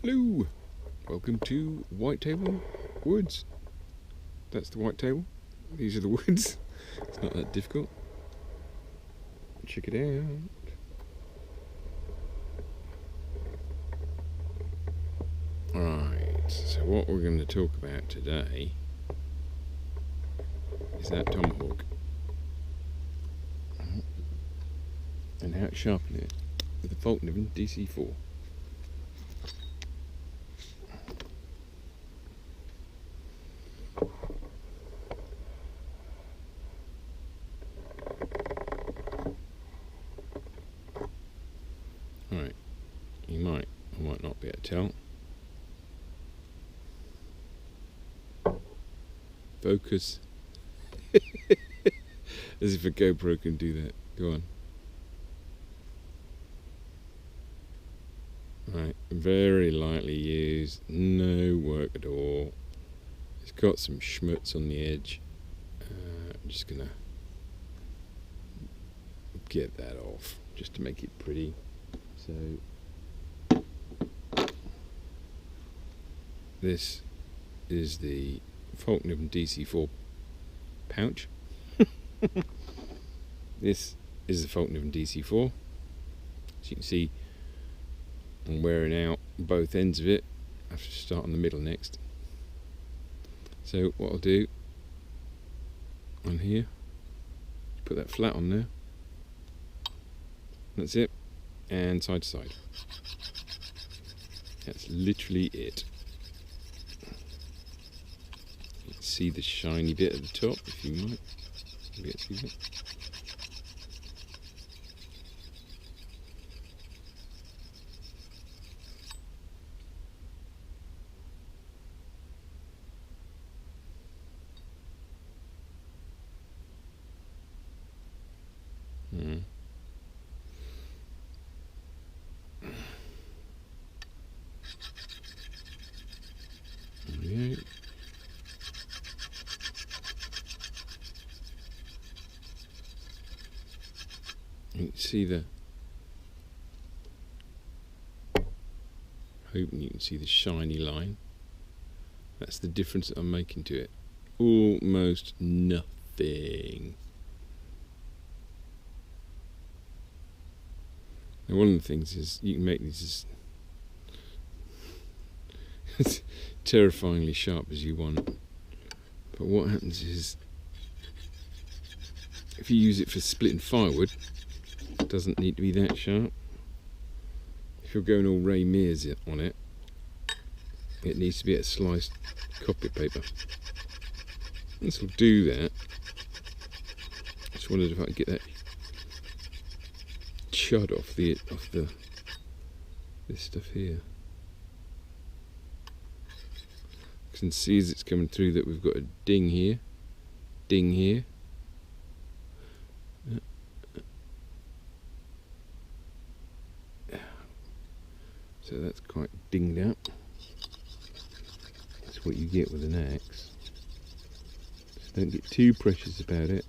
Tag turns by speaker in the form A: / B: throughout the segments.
A: Hello, welcome to White Table Woods. That's the white table, these are the woods. It's not that difficult. Check it out. Alright, so what we're going to talk about today is that tomahawk and how to sharpen it with the Falkniven DC4. Alright, you might or might not be able to tell. Focus. As if a GoPro can do that. Go on. Right, very lightly used, no work at all. It's got some schmutz on the edge. I'm just gonna get that off just to make it pretty. So this is the Falkniven DC4 pouch. This is the Falkniven DC4. As you can see, I'm wearing out both ends of it. I have to start on the middle next. So what I'll do on here, put that flat on there. That's it, and side to side. That's literally it. You can see the shiny bit at the top, if you might. Maybe it's see that. Yeah. You can see the, hoping you can see the shiny line. That's the difference that I'm making to it. Almost nothing. Now one of the things is you can make these as terrifyingly sharp as you want, but what happens is if you use it for splitting firewood, it doesn't need to be that sharp. If you're going all Ray Mears on it, it needs to be at sliced copy paper. This will do that. I just wondered if I could get that chud off this stuff here. You can see as it's coming through that we've got a ding here, ding here. So that's quite dinged out. That's what you get with an axe. Just don't get too precious about it,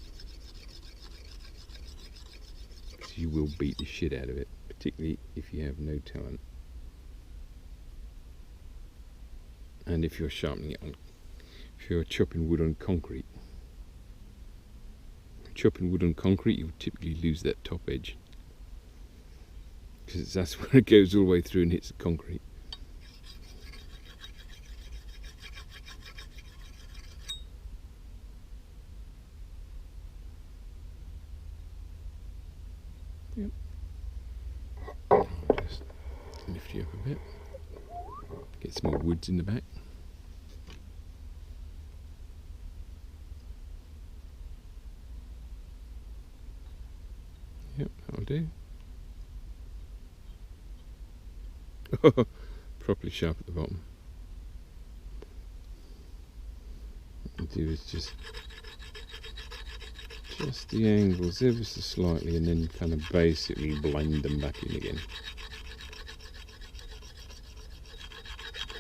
A: because you will beat the shit out of it, particularly if you have no talent. And if you're sharpening it on, if you're chopping wood on concrete. Chopping wood on concrete, you would typically lose that top edge, because that's where it goes all the way through and hits the concrete. Yep. I'll just lift you up a bit. Get some more woods in the back. Yep, that'll do. Properly sharp at the bottom. What we do is just the angles ever so slightly, and then kind of basically blend them back in again.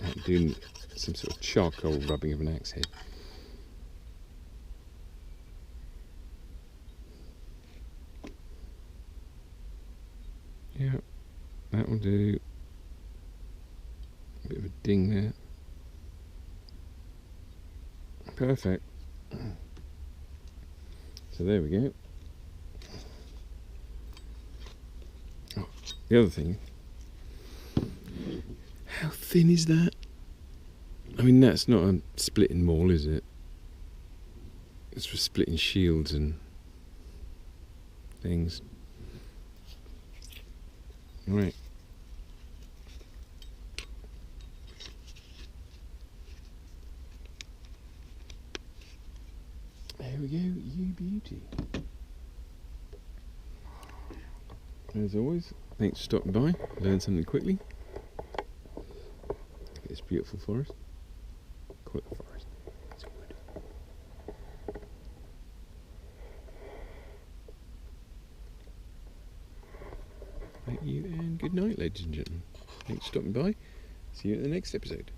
A: Like doing some sort of charcoal rubbing of an axe head. Yeah, that will do. Bit of a ding there. Perfect. So there we go. Oh, the other thing, how thin is that? I mean, that's not a splitting maul, is it? It's for splitting shields and things. Right. There we go, you beauty. As always, thanks for stopping by. Learn something quickly. This beautiful forest. Call it a forest. It's a wood. Thank you and good night, ladies and gentlemen. Thanks for stopping by. See you at the next episode.